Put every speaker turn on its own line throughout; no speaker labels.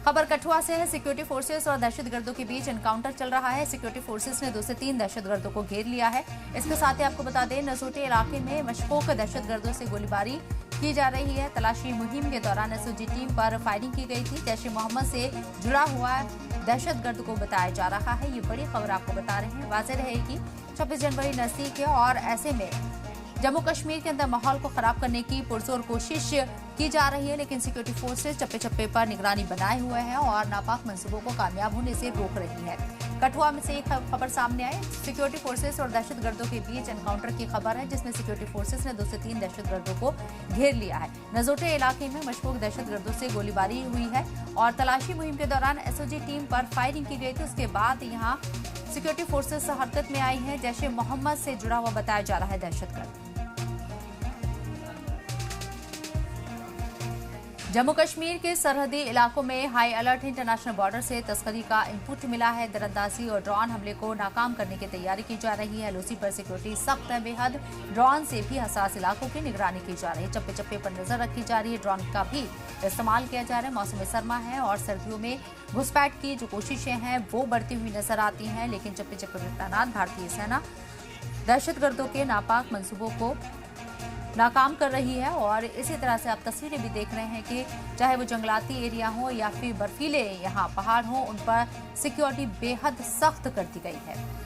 खबर कठुआ से है। सिक्योरिटी फोर्सेस और दहशतगर्दों के बीच एनकाउंटर चल रहा है। सिक्योरिटी फोर्सेस ने 2 से 3 दहशतगर्दों को घेर लिया है। इसके साथ ही आपको बता दें, नसोटे इलाके में मशकूक दहशतगर्दों से गोलीबारी की जा रही है। तलाशी मुहिम के दौरान एसओजी टीम पर फायरिंग की गई थी। जैश ए मोहम्मद से जुड़ा हुआ दहशतगर्द को बताया जा रहा है। ये बड़ी खबर आपको बता रहे हैं। वाज़ेह रहे कि 26 जनवरी नजदीक है और ऐसे में जम्मू कश्मीर के अंदर माहौल को खराब करने की पुरजोर कोशिश की जा रही है, लेकिन सिक्योरिटी फोर्सेस चप्पे चप्पे पर निगरानी बनाए हुए हैं और नापाक मंसूबों को कामयाब होने से रोक रही है। कठुआ में से एक खबर सामने आई। सिक्योरिटी फोर्सेस और दहशतगर्दों के बीच एनकाउंटर की खबर है, जिसमें सिक्योरिटी फोर्सेस ने 2 से 3 दहशतगर्दों को घेर लिया है। नजोटे इलाके में मशकूक दहशतगर्दों से गोलीबारी हुई है और तलाशी मुहिम के दौरान एसओजी टीम पर फायरिंग की गई थी। उसके बाद यहां सिक्योरिटी फोर्सेस हरकत में आई है। जैश ए मोहम्मद से जुड़ा हुआ बताया जा रहा है दहशतगर्द। जम्मू कश्मीर के सरहदी इलाकों में हाई अलर्ट। इंटरनेशनल बॉर्डर से तस्करी का इनपुट मिला है। दरअंदाजी और ड्रोन हमले को नाकाम करने की तैयारी की जा रही है। एलओसी पर सिक्योरिटी सख्त है बेहद। ड्रोन से भी हसास इलाकों की निगरानी की जा रही है। चप्पे चप्पे पर नजर रखी जा रही है। ड्रोन का भी इस्तेमाल किया जा रहा है। मौसम सरमा है और सर्दियों में घुसपैठ की जो कोशिशें हैं वो बढ़ती हुई नजर आती हैं, लेकिन चप्पे चप्पे पर तैनात भारतीय सेना दहशतगर्दों के नापाक मंसूबों को नाकाम कर रही है। और इसी तरह से आप तस्वीरें भी देख रहे हैं कि चाहे वो जंगलाती एरिया हो या फिर बर्फीले यहाँ पहाड़ हो, उन पर सिक्योरिटी बेहद सख्त कर दी गई है।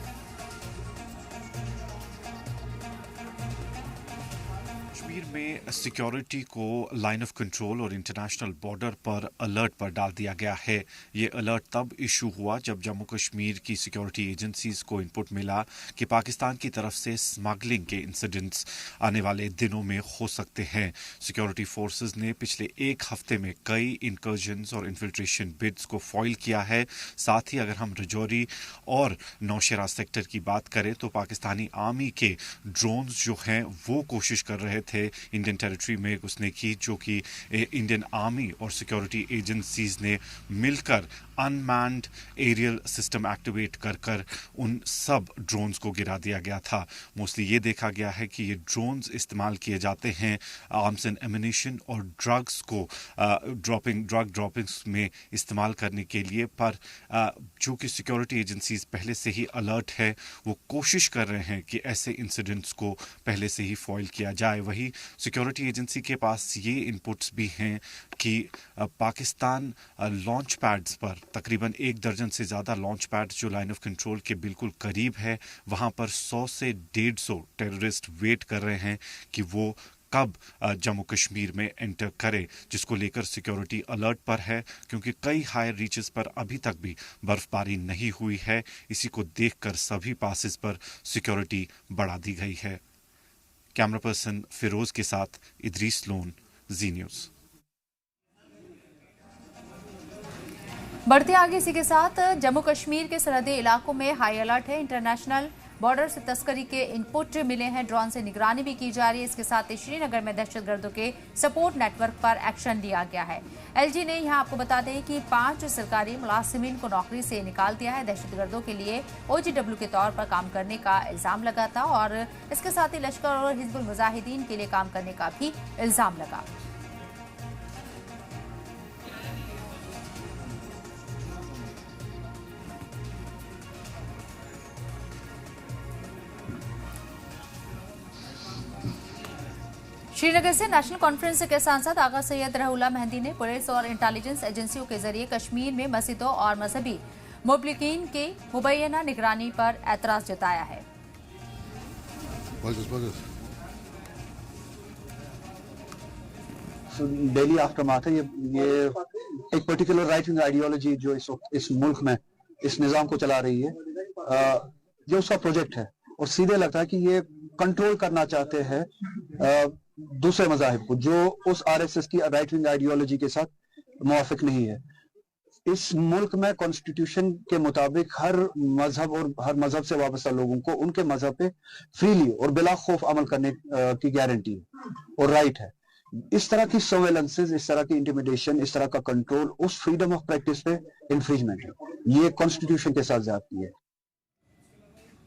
कश्मीर में सिक्योरिटी को लाइन ऑफ कंट्रोल और इंटरनेशनल बॉर्डर पर अलर्ट पर डाल दिया गया है। ये अलर्ट तब इशू हुआ जब जम्मू कश्मीर की सिक्योरिटी एजेंसीज को इनपुट मिला कि पाकिस्तान की तरफ से स्मगलिंग के इंसिडेंट्स आने वाले दिनों में हो सकते हैं। सिक्योरिटी फोर्सेस ने पिछले 1 हफ्ते में कई इंकर्जन्स और इन्फिल्ट्रेशन बिड्स को फॉइल किया है। साथ ही अगर हम रजौरी और नौशेरा सेक्टर की बात करें तो पाकिस्तानी आर्मी के ड्रोन्स जो हैं वो कोशिश कर रहे थे इंडियन टेरिटरी में घुसने की, जो कि इंडियन आर्मी और सिक्योरिटी एजेंसीज ने मिलकर अनमैन्ड एरियल सिस्टम एक्टिवेट कर कर उन सब ड्रोन्स को गिरा दिया गया था। मोस्टली ये देखा गया है कि ये ड्रोन्स इस्तेमाल किए जाते हैं आर्म्स एंड एम्यूनिशन और ड्रग्स को ड्रग ड्रॉपिंग्स में इस्तेमाल करने के लिए। पर जो कि सिक्योरिटी एजेंसीज पहले से ही अलर्ट है, वो कोशिश कर रहे हैं कि ऐसे इंसिडेंट्स को पहले से ही फॉइल किया जाए। वही सिक्योरिटी एजेंसी के पास ये इनपुट्स भी हैं कि पाकिस्तान लॉन्च पैड्स पर तकरीबन 1 दर्जन से ज़्यादा लॉन्च पैड्स जो लाइन ऑफ कंट्रोल के बिल्कुल करीब है, वहाँ पर 100 से 150 टेररिस्ट वेट कर रहे हैं कि वो कब जम्मू कश्मीर में एंटर करे, जिसको लेकर सिक्योरिटी अलर्ट पर है, क्योंकि कई हायर रीचेस पर अभी तक भी बर्फबारी नहीं हुई है। इसी को देखकर सभी पासेस पर सिक्योरिटी बढ़ा दी गई है। कैमरा पर्सन फिरोज के साथ इदरीस लोन, जी न्यूज़।
बढ़ते आगे इसी के साथ जम्मू कश्मीर के सरहदी इलाकों में हाई अलर्ट है। इंटरनेशनल बॉर्डर से तस्करी के इनपुट मिले हैं। ड्रोन से निगरानी भी की जा रही है। इसके साथ ही श्रीनगर में दहशतगर्दों के सपोर्ट नेटवर्क पर एक्शन लिया गया है। एलजी ने यहां आपको बता दें कि 5 सरकारी मुलाजिमीन को नौकरी से निकाल दिया है। दहशतगर्दों के लिए ओजीडब्ल्यू के तौर पर काम करने का इल्जाम लगा था और इसके साथ ही लश्कर और हिजबुल मुजाहिदीन के लिए काम करने का भी इल्जाम लगा। श्रीनगर से नेशनल कॉन्फ्रेंस के सांसद आगा सैयद रहउल्लाह मेहंदी ने पुलिस और इंटेलिजेंस एजेंसियों के जरिए कश्मीर में मस्जिदों और मजहबी मुबलिकीन की मुबैना निगरानी पर एतराज जताया है।
डेली आफ्टरमाथ है ये एक पर्टिकुलर राइट विंग आइडियोलॉजी जो इस मुल्क में इस निजाम को चला रही है, ये उसका प्रोजेक्ट है और सीधे लगता है कि ये कंट्रोल करना चाहते हैं दूसरे मज़ाहिब को, जो उस आरएसएस की राइट विंग आइडियोलॉजी के साथ मुवाफिक नहीं है। इस मुल्क में कॉन्स्टिट्यूशन के मुताबिक हर मजहब और हर मजहब से वाबस्ता लोगों को उनके मजहब पे फ्रीली और बिला खौफ अमल करने की गारंटी और राइट है। इस तरह की सर्वेलेंसेस, इस तरह की इंटिमिडेशन, इस तरह का कंट्रोल उस फ्रीडम ऑफ प्रैक्टिस पे इंफ्रिजमेंट है। ये कॉन्स्टिट्यूशन के साथ ज्यादती है।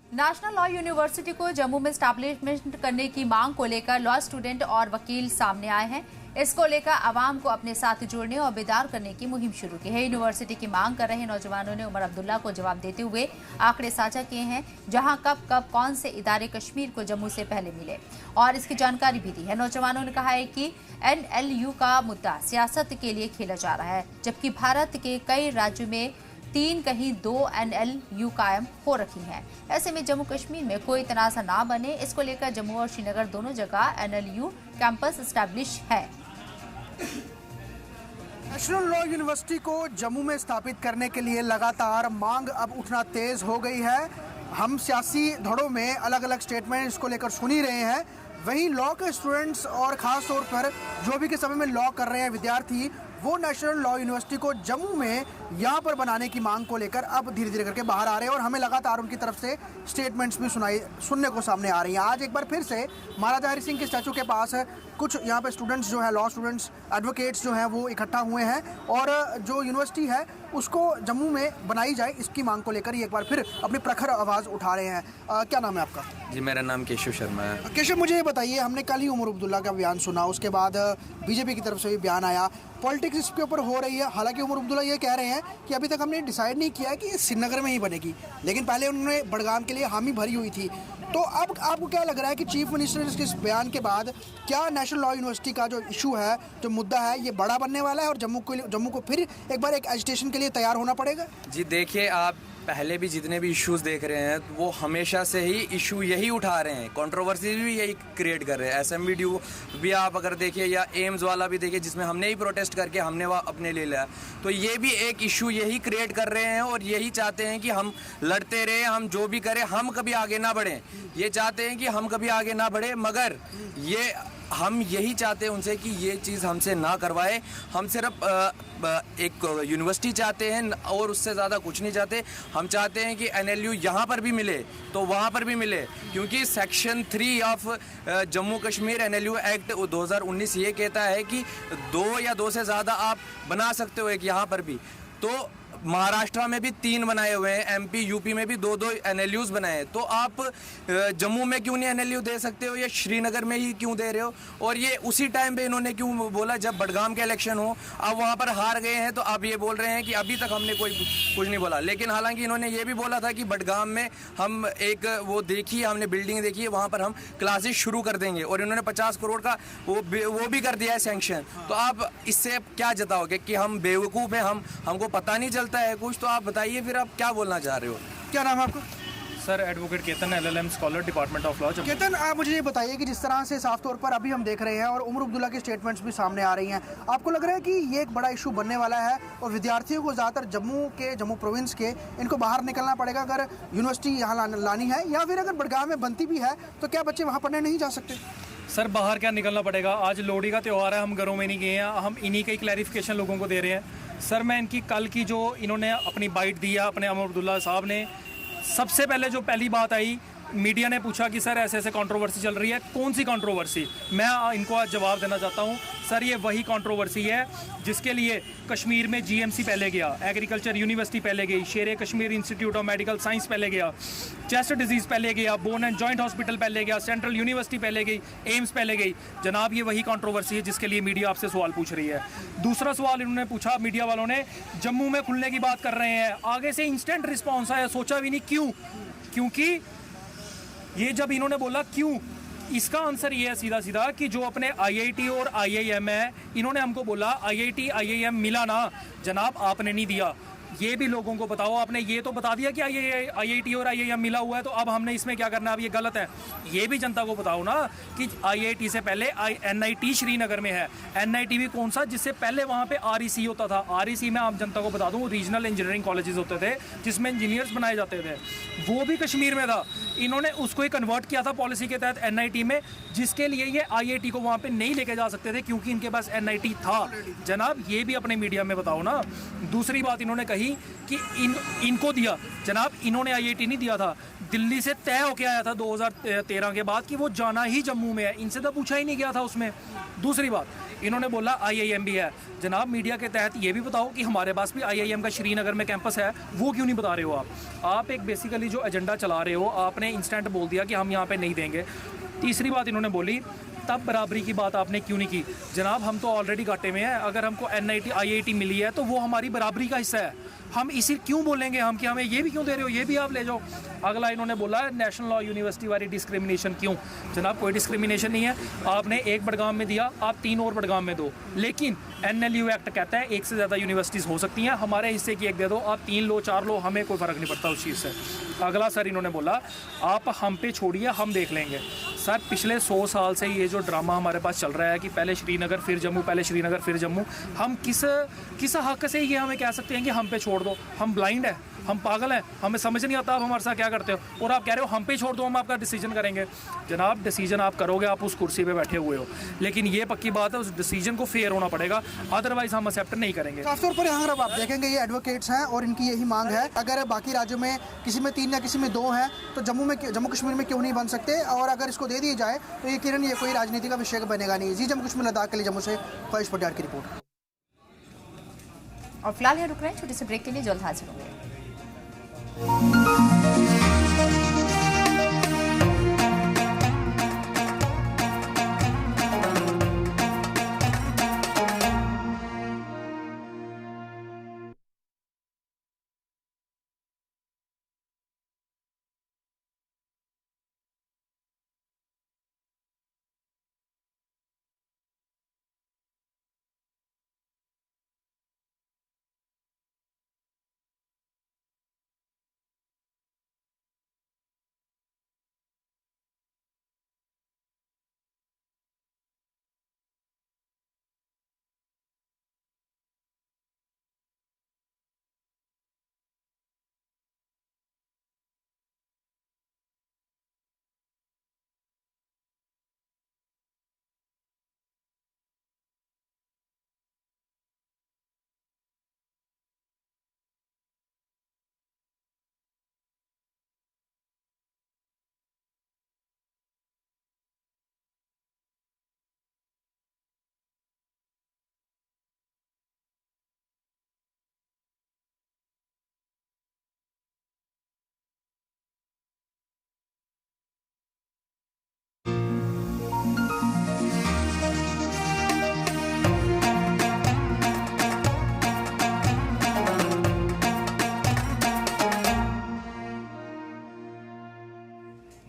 नेशनल लॉ यूनिवर्सिटी को जम्मू में स्टैब्लिशमेंट करने की मांग को लेकर लॉ स्टूडेंट और वकील सामने आए हैं। इसको लेकर आवाम को अपने साथ जोड़ने और बेदार करने की मुहिम शुरू की है। यूनिवर्सिटी की मांग कर रहे नौजवानों ने उमर अब्दुल्ला को जवाब देते हुए आंकड़े साझा किए हैं, जहां कब कौन से इदारे कश्मीर को जम्मू से पहले मिले और इसकी जानकारी भी दी है। नौजवानों ने कहा है कि NLU का मुद्दा सियासत के लिए खेला जा रहा है, जबकि भारत के कई राज्यों में 3 कहीं 2 NLU कायम हो रखी हैं। ऐसे में जम्मू कश्मीर में कोई तनाज़ा ना बने, इसको लेकर जम्मू और श्रीनगर दोनों जगह NLU कैंपस एस्टैब्लिश है।
नेशनल लॉ यूनिवर्सिटी को जम्मू में स्थापित करने के लिए लगातार मांग अब उठना तेज हो गई है। हम सियासी धड़ों में अलग अलग स्टेटमेंट इसको लेकर सुन ही रहे हैं। वहीं लॉ के स्टूडेंट्स और ख़ास तौर पर जो भी के समय में लॉ कर रहे हैं विद्यार्थी, वो नेशनल लॉ यूनिवर्सिटी को जम्मू में यहाँ पर बनाने की मांग को लेकर अब धीरे धीरे करके बाहर आ रहे हैं और हमें लगातार उनकी तरफ से स्टेटमेंट्स भी सुनने को सामने आ रही हैं। आज एक बार फिर से महाराजा हरि सिंह के स्टैचू के पास कुछ यहाँ पे स्टूडेंट्स जो हैं, लॉ स्टूडेंट्स, एडवोकेट्स जो हैं वो इकट्ठा हुए हैं और जो यूनिवर्सिटी है उसको जम्मू में बनाई जाए, इसकी मांग को लेकर एक बार फिर अपनी प्रखर आवाज़ उठा रहे हैं। क्या नाम है आपका?
जी, मेरा नाम केशव शर्मा है।
केशव, मुझे ये बताइए, हमने कल ही उमर अब्दुल्ला का बयान सुना, उसके बाद बीजेपी की तरफ से भी बयान आया, पॉलिटिक्स इसके ऊपर हो रही है। हालांकि उमर अब्दुल्ला ये कह रहे हैं कि अभी तक हमने डिसाइड नहीं किया है कि ये श्रीनगर में ही बनेगी, लेकिन पहले उन्होंने बडगाम के लिए हामी भरी हुई थी। तो अब आपको क्या लग रहा है कि चीफ मिनिस्टर के इस बयान के बाद क्या नेशनल लॉ यूनिवर्सिटी का जो इशू है, जो मुद्दा है, ये बड़ा बनने वाला है और जम्मू को फिर एक बार एक एजिटेशन के लिए तैयार होना पड़ेगा?
जी देखिए, आप पहले भी जितने भी इश्यूज देख रहे हैं वो हमेशा से ही इशू यही उठा रहे हैं, कंट्रोवर्सी भी यही क्रिएट कर रहे हैं। SMBDU भी आप अगर देखिए या एम्स वाला भी देखिए, जिसमें हमने ही प्रोटेस्ट करके हमने वह अपने ले लिया, तो ये भी एक इशू यही क्रिएट कर रहे हैं और यही चाहते हैं कि हम लड़ते रहे, हम जो भी करें, हम कभी आगे ना बढ़ें। ये चाहते हैं कि हम कभी आगे ना बढ़े, मगर ये हम यही चाहते हैं उनसे कि ये चीज़ हमसे ना करवाए। हम सिर्फ एक यूनिवर्सिटी चाहते हैं और उससे ज़्यादा कुछ नहीं चाहते। हम चाहते हैं कि NLU यहाँ पर भी मिले तो वहाँ पर भी मिले, क्योंकि section 3 of Jammu Kashmir NLU act 2019 ये कहता है कि 2 या 2 से ज़्यादा आप बना सकते हो एक यहाँ पर भी। तो महाराष्ट्र में भी 3 बनाए हुए हैं, MP UP में भी 2-2 NLUs बनाए हैं। तो आप जम्मू में क्यों नहीं NLU दे सकते हो, या श्रीनगर में ही क्यों दे रहे हो? और ये उसी टाइम पे इन्होंने क्यों बोला जब बडगाम के इलेक्शन हो, अब वहाँ पर हार गए हैं तो अब ये बोल रहे हैं कि अभी तक हमने कुछ नहीं बोला। लेकिन हालांकि इन्होंने ये भी बोला था कि बडगाम में हम एक वो देखी, हमने बिल्डिंग देखी है, वहाँ पर हम क्लासेस शुरू कर देंगे और इन्होंने 50 करोड़ का वो भी कर दिया है सैंक्शन। तो आप इससे क्या जताओगे कि हम बेवकूफ़ हैं, हमको पता नहीं चलता है कुछ? तो आप बताइए फिर आप क्या बोलना चाह रहे हो।
क्या नाम है आपका?
Sir, advocate Ketan, LLM scholar, department of law.
Ketan, आप मुझे ये बताइए कि जिस तरह से साफ तौर पर अभी हम देख रहे हैं और उमर अब्दुल्ला की स्टेटमेंट्स भी सामने आ रही हैं, आपको लग रहा है कि ये एक बड़ा इशू बनने वाला है और विद्यार्थियों को ज़्यादातर जम्मू प्रोविंस के इनको बाहर निकलना पड़ेगा अगर यूनिवर्सिटी यहाँ लानी है, या फिर अगर बडगाम में बनती भी है तो क्या बच्चे वहाँ पढ़ने नहीं जा सकते?
सर, बाहर क्या निकलना पड़ेगा? आज लोहड़ी का त्यौहार है, हम घरों में नहीं गए हैं, हम इन्हीं का क्लैरिफिकेशन लोगों को दे रहे हैं। सर, मैं इनकी कल की जो इन्होंने अपनी बाइट दी है अपने उमर अब्दुल्ला साहब ने, सबसे पहले जो पहली बात आई, मीडिया ने पूछा कि सर ऐसे ऐसे कंट्रोवर्सी चल रही है, कौन सी कंट्रोवर्सी? मैं इनको आज जवाब देना चाहता हूं। सर, ये वही कंट्रोवर्सी है जिसके लिए कश्मीर में GMC पहले गया, एग्रीकल्चर यूनिवर्सिटी पहले गई, शेर Kashmir institute of medical science पहले गया, चेस्ट डिजीज़ पहले गया, बोन एंड जॉइंट हॉस्पिटल पहले गया, सेंट्रल यूनिवर्सिटी पहले गई, एम्स पहले गई। जनाब, ये वही कंट्रोवर्सी है जिसके लिए मीडिया आपसे सवाल पूछ रही है। दूसरा सवाल इन्होंने पूछा, मीडिया वालों ने, जम्मू में खुलने की बात कर रहे हैं, आगे से इंस्टेंट रिस्पॉन्स आया, सोचा भी नहीं क्यों? क्योंकि ये जब इन्होंने बोला क्यों, इसका आंसर ये है सीधा सीधा कि जो अपने IIT और IIM है, इन्होंने हमको बोला IIT IIM मिला ना जनाब, आपने नहीं दिया। ये भी लोगों को बताओ, आपने ये तो बता दिया कि IIT और IIM मिला हुआ है, तो अब हमने इसमें क्या करना है? अब ये गलत है, ये भी जनता को बताओ ना कि IIT से पहले NIT श्रीनगर में है। NIT भी कौन सा, जिससे पहले वहाँ पे REC होता था। REC में आप जनता को बता दूँ, रीजनल इंजीनियरिंग कॉलेजेस होते थे जिसमें इंजीनियर्स बनाए जाते थे, वो भी कश्मीर में था। इन्होंने उसको ही कन्वर्ट किया था पॉलिसी के तहत NIT में, जिसके लिए ये IIT को वहाँ पे नहीं लेके जा सकते थे क्योंकि इनके पास NIT था। जनाब, ये भी अपने मीडिया में बताओ ना। दूसरी बात इन्होंने कही कि इनको दिया, जनाब इन्होंने IIT नहीं दिया था, दिल्ली से तय होके आया था 2013 के बाद कि वो जाना ही जम्मू में है, इनसे तो पूछा ही नहीं गया था उसमें। दूसरी बात, इन्होंने बोला IIM भी है। जनाब, मीडिया के तहत ये भी बताओ कि हमारे पास भी IIM का श्रीनगर में कैंपस है, वो क्यों नहीं बता रहे हो आप एक बेसिकली जो एजेंडा चला रहे हो, आपने इंस्टेंट बोल दिया कि हम यहाँ पे नहीं देंगे। तीसरी बात इन्होंने बोली तब बराबरी की बात आपने क्यों नहीं की? जनाब हम तो ऑलरेडी घाटे में है। अगर हमको NIT IIT मिली है तो वो हमारी बराबरी का हिस्सा है। हम इसी क्यों बोलेंगे हम कि हमें ये भी क्यों दे रहे हो, ये भी आप ले जाओ। अगला इन्होंने बोला नेशनल लॉ यूनिवर्सिटी वाली डिस्क्रिमिनेशन क्यों? जनाब कोई डिस्क्रिमिनेशन नहीं है। आपने एक बडगाम में दिया, आप 3 और बडगाम में दो, लेकिन NLU एक्ट कहता है 1 से ज़्यादा यूनिवर्सिटीज़ हो सकती हैं। हमारे हिस्से की एक दे दो, आप 3 लो 4 लो, हमें कोई फ़र्क नहीं पड़ता उस चीज़ से। अगला सर इन्होंने बोला आप हम पे छोड़िए, हम देख लेंगे। सर पिछले 100 साल से ये जो ड्रामा हमारे पास चल रहा है कि पहले श्रीनगर फिर जम्मू, पहले श्रीनगर फिर जम्मू, हम किस हक से ये हमें कह सकते हैं कि हम पे छोड़ दो? हम ब्लाइंड है, हम पागल हैं, हमें समझ नहीं आता आप हमारे साथ क्या करते हो, और आप कह रहे हो हम पे छोड़ दो, हम आपका डिसीजन करेंगे। जनाब डिसीजन आप करोगे, आप उस कुर्सी पे बैठे हुए हो, लेकिन ये पक्की बात है उस डिसीजन को फेयर होना पड़ेगा, अदरवाइज हम एक्सेप्ट नहीं करेंगे।
साफ तौर पर यहाँ आप देखेंगे ये एडवोकेट्स हैं और इनकी यही मांग है, अगर बाकी राज्यों में किसी में 3 या किसी में 2 हैं तो जम्मू कश्मीर में क्यों नहीं बन सकते, और अगर इसको दे दिया जाए तो यकीनन ये कोई राजनीति का विषय बनेगा नहीं। जी जम्मू कश्मीर लद्दाख के लिए जम्मू से ख्वाहिश पटियार की रिपोर्ट।
और फिलहाल यहाँ रुक रहे हैं, छोटे से ब्रेक के लिए जल्द हाजिर होंगे।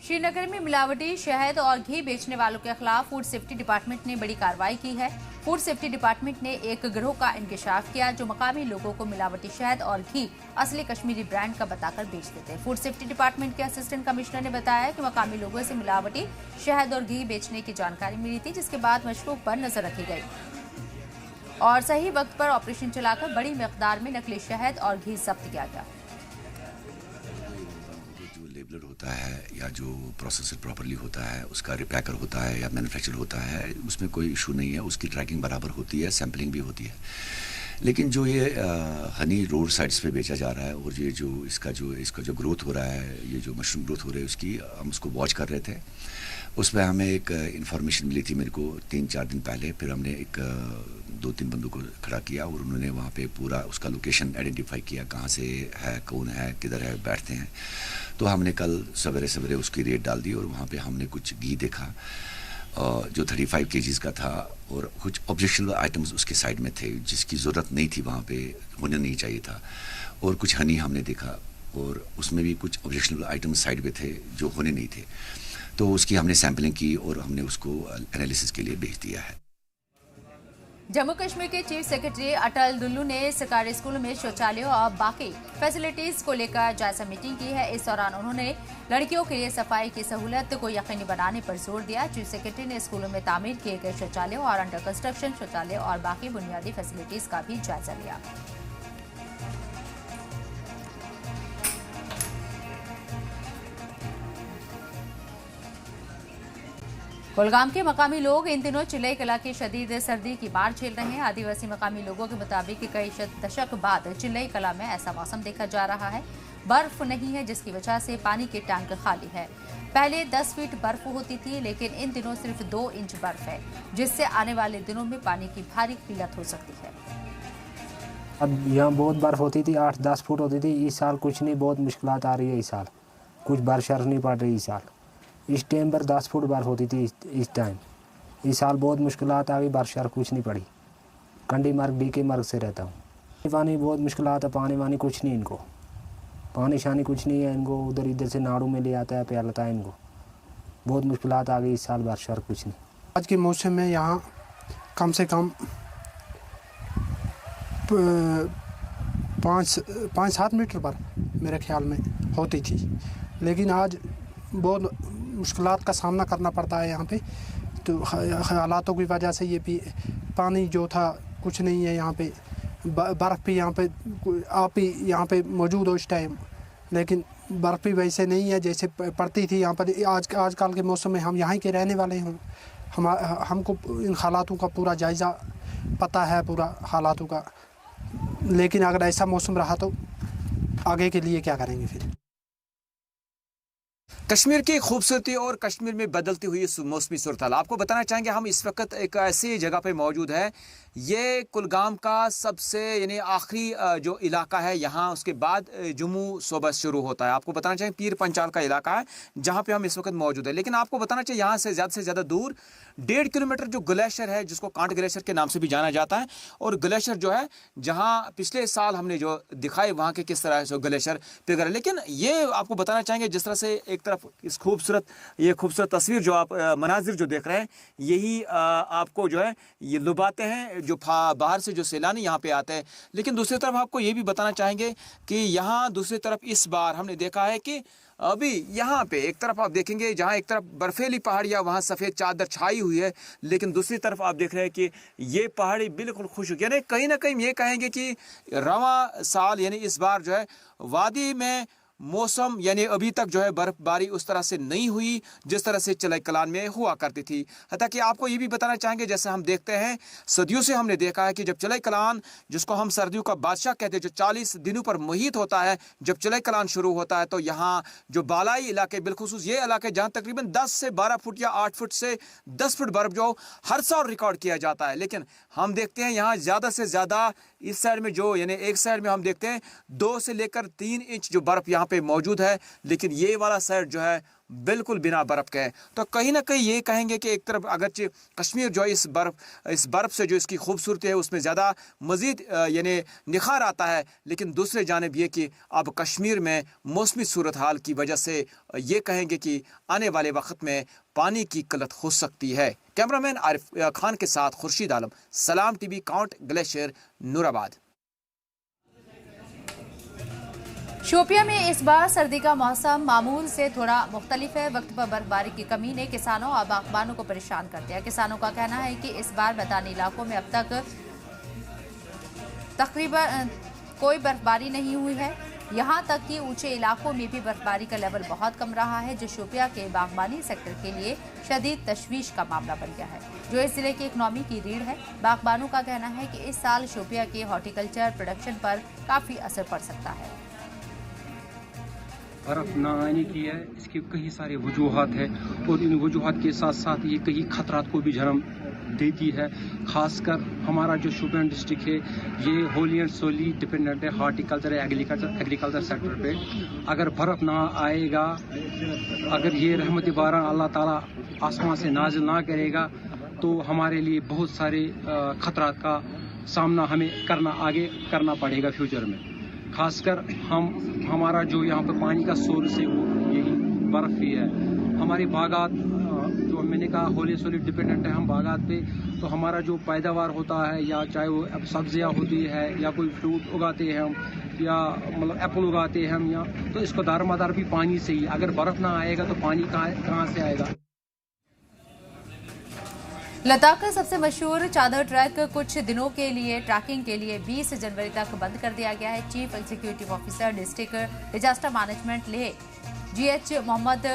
श्रीनगर में मिलावटी शहद और घी बेचने वालों के खिलाफ फूड सेफ्टी डिपार्टमेंट ने बड़ी कार्रवाई की है। फूड सेफ्टी डिपार्टमेंट ने एक गिरोह का इंकशाफ किया जो मकामी लोगों को मिलावटी शहद और घी असली कश्मीरी ब्रांड का बताकर बेचते थे। फूड सेफ्टी डिपार्टमेंट के असिस्टेंट कमिश्नर ने बताया कि मकामी लोगों से मिलावटी शहद और घी बेचने की जानकारी मिली थी, जिसके बाद मशकूक पर नजर रखी गई और सही वक्त पर ऑपरेशन चलाकर बड़ी मिकदार में नकली शहद और घी जब्त किया गया।
लेबलर होता है या जो प्रोसेसर प्रॉपरली होता है, उसका रिपैकर होता है या मैन्युफैक्चर होता है, उसमें कोई इशू नहीं है, उसकी ट्रैकिंग बराबर होती है, सैम्पलिंग भी होती है। लेकिन जो ये हनी रोड साइड्स पे बेचा जा रहा है और ये जो इसका जो ग्रोथ हो रहा है, ये जो मशरूम ग्रोथ हो रही है, उसकी हम उसको वॉच कर रहे थे। उसमें हमें एक इन्फॉर्मेशन मिली थी मेरे को 3-4 दिन पहले। फिर हमने एक 2-3 बंदों को खड़ा किया और उन्होंने वहाँ पे पूरा उसका लोकेशन आइडेंटिफाई किया, कहाँ से है, कौन है, किधर है, बैठते हैं। तो हमने कल सवेरे उसकी रेट डाल दी और वहाँ पे हमने कुछ घी देखा जो 35 kgs का था और कुछ ऑब्जेक्शनल आइटम्स उसके साइड में थे जिसकी ज़रूरत नहीं थी, वहाँ पे होने नहीं चाहिए था। और कुछ हनी हमने देखा और उसमें भी कुछ ऑब्जेक्शनल आइटम्स साइड में थे जो होने नहीं थे। तो उसकी हमने सैम्पलिंग की और हमने उसको एनालिसिस के लिए भेज दिया है।
जम्मू कश्मीर के चीफ सेक्रेटरी अटल डुल्लू ने सरकारी स्कूलों में शौचालयों और बाकी फैसिलिटीज को लेकर जायजा मीटिंग की है। इस दौरान उन्होंने लड़कियों के लिए सफाई की सहूलत को यकीनी बनाने पर जोर दिया। चीफ सेक्रेटरी ने स्कूलों में तामीर किए गए शौचालयों और अंडर कंस्ट्रक्शन शौचालय और बाकी बुनियादी फैसिलिटीज का भी जायजा लिया। कुलगाम के मकामी लोग इन दिनों चिल्लई कला की शदीद सर्दी की मार झेल रहे हैं। आदिवासी मकामी लोगों के मुताबिक कई दशक बाद चिल्लई कला में ऐसा मौसम देखा जा रहा है। बर्फ नहीं है जिसकी वजह से पानी के टैंक खाली है। पहले 10 फीट बर्फ होती थी लेकिन इन दिनों सिर्फ 2 इंच बर्फ है, जिससे आने वाले दिनों में पानी की भारी किल्लत हो सकती है।
अब यहाँ बहुत बर्फ होती थी, 8-10 फुट होती थी। इस साल कुछ नहीं, बहुत मुश्किलात आ रही है। इस साल कुछ बारिश नहीं पड़ रही। इस साल इस टाइम पर 10 फुट बर्फ होती थी इस टाइम, इस साल बहुत मुश्किलात आ गई, बारिश कुछ नहीं पड़ी। कंडी मार्ग DK मार्ग से रहता हूँ। पानी बहुत मुश्किलात है, पानी वानी कुछ नहीं इनको, पानी शानी कुछ नहीं है इनको। उधर इधर से नाड़ू में ले आता है, प्यालता है इनको। बहुत मुश्किलात आ गई इस साल, बारिश कुछ नहीं।
आज के मौसम में यहाँ कम से कम 5-7 मीटर पर मेरे ख्याल में होती थी, लेकिन आज बहुत मुश्किलात का सामना करना पड़ता है यहाँ पे। तो हालातों की वजह से ये भी पानी जो था कुछ नहीं है यहाँ पे। बर्फ़ भी यहाँ पे आप ही यहाँ पे मौजूद हो इस टाइम, लेकिन बर्फ़ भी वैसे नहीं है जैसे पड़ती थी यहाँ पर। आजकल के मौसम में हम यहाँ के रहने वाले हैं, हमको इन हालातों का पूरा जायज़ा पता है, पूरा हालातों का। लेकिन अगर ऐसा मौसम रहा तो आगे के लिए क्या करेंगे फिर।
कश्मीर की खूबसूरती और कश्मीर में बदलती हुई मौसमी सूरत हाल आपको बताना चाहेंगे। हम इस वक्त एक ऐसी जगह पे मौजूद है, ये कुलगाम का सबसे यानी आखिरी जो इलाका है यहाँ, उसके बाद जम्मू सूबा शुरू होता है। आपको बताना चाहिए पीर पंचाल का इलाका है जहाँ पे हम इस वक्त मौजूद है। लेकिन आपको बताना चाहिए यहाँ से ज़्यादा दूर 1.5 किलोमीटर जो ग्लेशियर है, जिसको कांट ग्लेशियर के नाम से भी जाना जाता है, और ग्लेशियर जो है जहाँ पिछले साल हमने जो दिखाए वहाँ के किस तरह से ग्लेशियर पिघल। लेकिन ये आपको बताना चाहेंगे जिस तरह से एक तरफ इस खूबसूरत तस्वीर जो आप मनाजिर जो देख रहे हैं, यही आपको जो है ये लुभाते हैं जो बाहर से जो सैलानी यहाँ पे आते हैं। लेकिन दूसरी तरफ आपको ये भी बताना चाहेंगे कि यहाँ दूसरी तरफ इस बार हमने देखा है कि अभी यहाँ पे एक तरफ आप देखेंगे जहाँ एक तरफ बर्फीली पहाड़ियाँ, वहाँ सफ़ेद चादर छाई हुई है, लेकिन दूसरी तरफ आप देख रहे हैं कि ये पहाड़ी बिल्कुल खुशक, यानी कहीं ना कहीं ये कहेंगे कि रवां साल यानी इस बार जो है वादी में मौसम यानी अभी तक जो है बर्फबारी उस तरह से नहीं हुई जिस तरह से चलाई कलान में हुआ करती थी। हत्ता कि आपको ये भी बताना चाहेंगे, जैसे हम देखते हैं सदियों से हमने देखा है कि जब चलाई कलान, जिसको हम सर्दियों का बादशाह कहते हैं, जो 40 दिनों पर मुहित होता है, जब चलाई कलान शुरू होता है तो यहाँ जो बालाई इलाके, बिलखुसूस ये इलाके जहाँ तकरीबन 10 से 12 फुट या 8 फुट से 10 फुट बर्फ जो हर साल रिकॉर्ड किया जाता है। लेकिन हम देखते हैं यहाँ ज़्यादा से ज़्यादा इस साइड में जो यानी एक साइड में हम देखते हैं 2 से लेकर 3 इंच जो बर्फ यहाँ पे मौजूद है, लेकिन ये वाला साइड जो है बिल्कुल बिना बर्फ के है। तो कहीं ना कहीं ये कहेंगे कि एक तरफ अगरचे कश्मीर जो है इस बर्फ से जो इसकी खूबसूरती है उसमें ज़्यादा मज़ीद यानी निखार आता है, लेकिन दूसरे जानिब ये कि अब कश्मीर में मौसमी सूरत हाल की वजह से ये कहेंगे कि आने वाले वक्त में पानी की किल्लत हो सकती है। कैमरामैन आरिफ खान के साथ खुर्शीद आलम, सलाम TV, कांट ग्लेशियर, नूराबाद।
शोपिया में इस बार सर्दी का मौसम मामूल से थोड़ा मुख्तलिफ है। वक्त पर बर्फबारी की कमी ने किसानों और बागबानों को परेशान कर दिया। किसानों का कहना है कि इस बार मैदानी इलाकों में अब तक तकरीबन कोई बर्फबारी नहीं हुई है। यहाँ तक कि ऊंचे इलाकों में भी बर्फबारी का लेवल बहुत कम रहा है, जो शोपिया के बागबानी सेक्टर के लिए शदीद तशवीश का मामला बन गया है, जो इस जिले की इकनॉमी की रीढ़ है। बागबानों का कहना है कि इस साल शोपिया के हॉर्टिकल्चर प्रोडक्शन पर काफ़ी असर पड़ सकता है।
बर्फ न आने की है, इसके कई सारे वजूहात है, और इन वजूहात के साथ साथ ये कई खतरात को भी जन्म देती है। खासकर हमारा जो शोपियान डिस्ट्रिक्ट है ये होली एंड सोली डिपेंडेंट है हॉर्टिकल्चर एग्रीकल्चर सेक्टर पे। अगर बर्फ ना आएगा, अगर ये रहमत बारान अल्लाह ताला आसमान से नाजिल ना करेगा, तो हमारे लिए बहुत सारे खतरात का सामना हमें आगे करना पड़ेगा फ्यूचर में। खासकर हमारा जो यहाँ पर पानी का सोर्स है वो यही बर्फ ही है। हमारी बागात जो मैंने कहा होली सोली डिपेंडेंट है हम बागात पे, तो हमारा जो पैदावार होता है, या चाहे वो सब्जियाँ होती है या कोई फ्रूट उगाते हैं हम, या मतलब एप्पल उगाते हैं हम, या तो इसको दारोमदार भी पानी से ही। अगर बर्फ ना आएगा तो पानी कहाँ से आएगा।
लद्दाख का सबसे मशहूर चादर ट्रैक कुछ दिनों के लिए ट्रैकिंग के लिए 20 जनवरी तक बंद कर दिया गया है। Chief executive officer district disaster management Leh GH Mohammad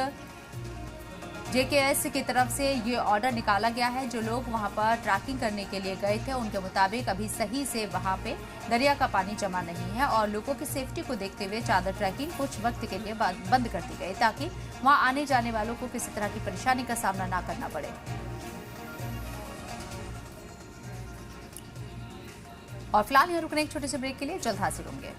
JKS की तरफ से ये ऑर्डर निकाला गया है। जो लोग वहां पर ट्रैकिंग करने के लिए गए थे उनके मुताबिक अभी सही से वहां पे दरिया का पानी जमा नहीं है, और लोगों की सेफ्टी को देखते हुए चादर ट्रैकिंग कुछ वक्त के लिए बंद कर दी गई, ताकि वहां आने जाने वालों को किसी तरह की परेशानी का सामना ना करना पड़े। और फिलहाल यहाँ रुकने एक छोटे से ब्रेक के लिए जल्द हाजिर होंगे।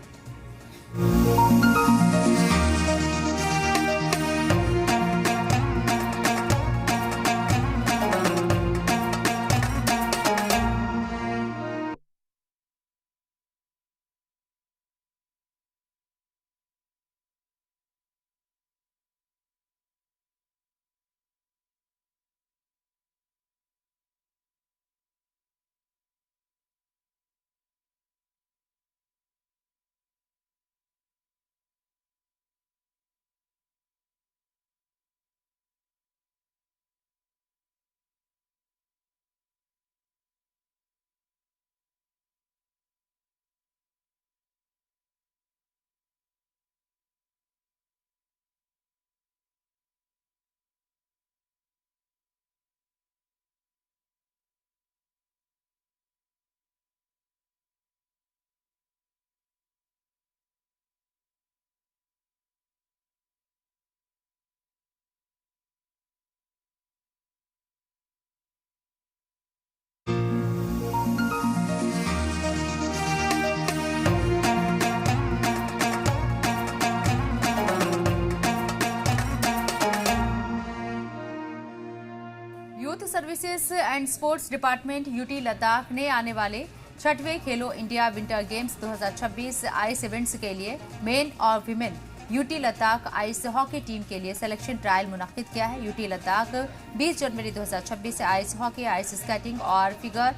Services and sports department UT Ladakh ने आने वाले 6वें खेलो India winter games 2026 ice events के लिए मेन और women UT Ladakh ice hockey team के लिए सिलेक्शन ट्रायल मुनक्किद किया है। यूटी लद्दाख 20 जनवरी 2026 से आइस हॉकी, आइस स्केटिंग और फिगर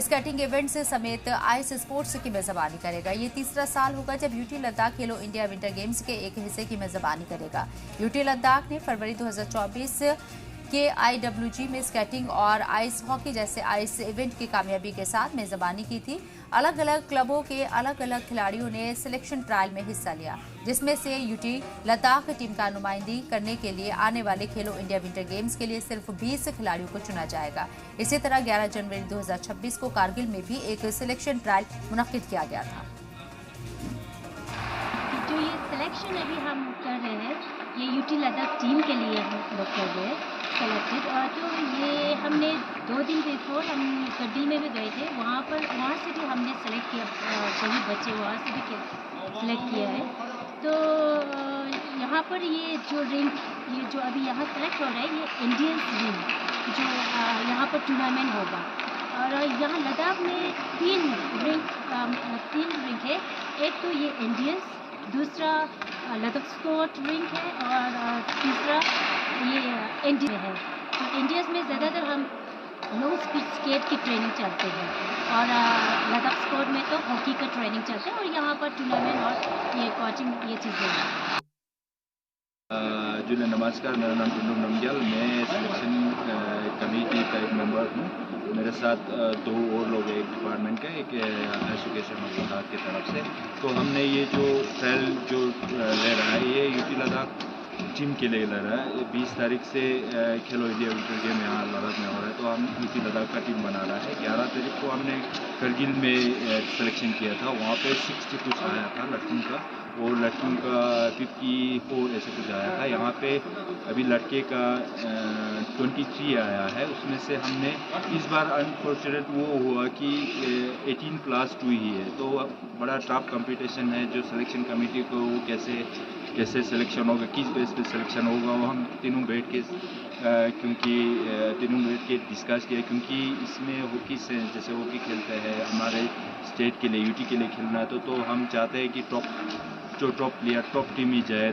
स्केटिंग इवेंट्स समेत आइस स्पोर्ट्स की मेजबानी करेगा। ये तीसरा साल होगा जब यूटी लद्दाख खेलो इंडिया विंटर गेम्स के एक हिस्से की मेजबानी करेगा। यूटी लद्दाख ने फरवरी 2024 के IWG में स्केटिंग और आइस हॉकी जैसे आइस इवेंट की कामयाबी के साथ मेजबानी की थी। अलग अलग क्लबों के अलग अलग खिलाड़ियों ने सिलेक्शन ट्रायल में हिस्सा लिया, जिसमें से यूटी लद्दाख टीम का नुमाइंदगी करने के लिए आने वाले खेलो इंडिया विंटर गेम्स के लिए सिर्फ 20 खिलाड़ियों को चुना जाएगा। इसी तरह 11 जनवरी 2026 को कारगिल में भी एक सिलेक्शन ट्रायल मुनक्किद किया गया था।
जो ये सिलेक्शन अभी हम कर रहे हैं, ये यूटी लद्दाख टीम के लिए हम लोग कर रहे हैं सेलेक्टेड। और जो ये हमने 2 दिन बिफोर हम करगिल में भी गए थे, वहाँ से भी हमने सेलेक्ट किया, सभी बच्चे वहाँ से भी सेलेक्ट किया है। तो यहाँ पर ये जो अभी यहाँ सेलेक्ट हो रहा है, ये इंडियन रिंग जो यहाँ पर टूर्नामेंट होगा। और यहाँ लद्दाख में 3 रिंग है। एक तो ये इंडियंस, दूसरा लद्दाख स्पोर्ट रिंग है और तीसरा ये इंडिया है। तो इंडियंस में ज़्यादातर हम लो स्पीड स्केट की ट्रेनिंग चलते हैं और लद्दाख स्पोर्ट में तो हॉकी का ट्रेनिंग चलता है। और यहाँ पर टूर्नामेंट और ये कोचिंग ये चीज़ें हैं।
जुले नमस्कार, मेरा नाम टुंडू नमजल, मैं सिलेक्शन कमेटी का एक मेंबर हूँ। मेरे साथ 2 और लोग हैं, एक डिपार्टमेंट का, एक एजुकेशन विभाग की तरफ से। तो हमने ये जो ट्रायल जो ले रहा है, ये यूटी लद्दाख टीम के लिए ले रहा है। 20 तारीख से खेलो इंडिया विंटर गेम यहाँ लद्दाख में हो रहा है, तो हम यूटी लद्दाख का टीम बना रहा है। 11 तारीख को हमने करगिल में सिलेक्शन किया था, वहाँ पे 60 कुछ आया था लड़कियों का, और लड़कियों का 54 ऐसे कुछ आया था। यहाँ पे अभी लड़के का 23 आया है। उसमें से हमने इस बार अनफॉर्चुनेट वो हुआ कि 18+2 ही है, तो बड़ा टफ कंपटीशन है। जो सिलेक्शन कमेटी को वो कैसे सिलेक्शन होगा, किस बेस पे सिलेक्शन होगा, वो हम तीनों बैठ के डिस्कस किया। क्योंकि इसमें हॉकी से जैसे हॉकी खेलते हैं हमारे स्टेट के लिए, यूटी के लिए खेलना है, तो हम चाहते हैं कि टॉप टीम ही जाए।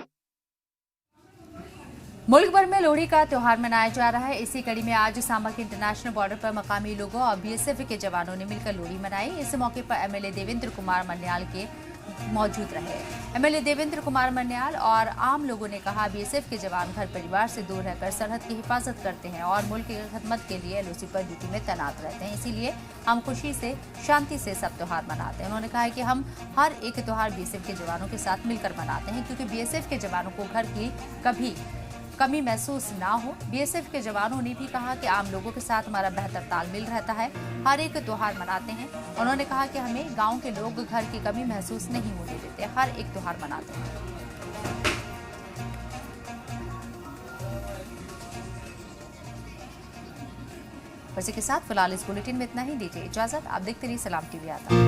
मुल्क भर में लोहड़ी का त्योहार मनाया जा रहा है। इसी कड़ी में आज सांबा के इंटरनेशनल बॉर्डर पर मकामी लोगों और BSF के जवानों ने मिलकर लोहड़ी मनाई। इस मौके पर MLA देवेंद्र कुमार मन्याल के मौजूद रहे। MLA देवेंद्र कुमार मन्याल और आम लोगों ने कहा, BSF के जवान घर परिवार से दूर रहकर सरहद की हिफाजत करते हैं और मुल्क की खिदमत के लिए LOC पर ड्यूटी में तैनात रहते हैं। इसीलिए हम खुशी से, शांति से सब त्योहार मनाते हैं। उन्होंने कहा कि हम हर एक त्योहार BSF के जवानों के साथ मिलकर मनाते हैं, क्योंकि BSF के जवानों को घर की कभी कमी महसूस ना हो। BSF के जवानों ने भी कहा कि आम लोगों के साथ हमारा बेहतर तालमेल रहता है, हर एक त्योहार मनाते हैं। उन्होंने कहा कि हमें गांव के लोग घर की कमी महसूस नहीं होने देते, हर एक त्योहार मनाते हैं। इसी के साथ फिलहाल इस बुलेटिन में इतना ही। दीजिए इजाजत, आप देखते रहिए सलाम TV आता।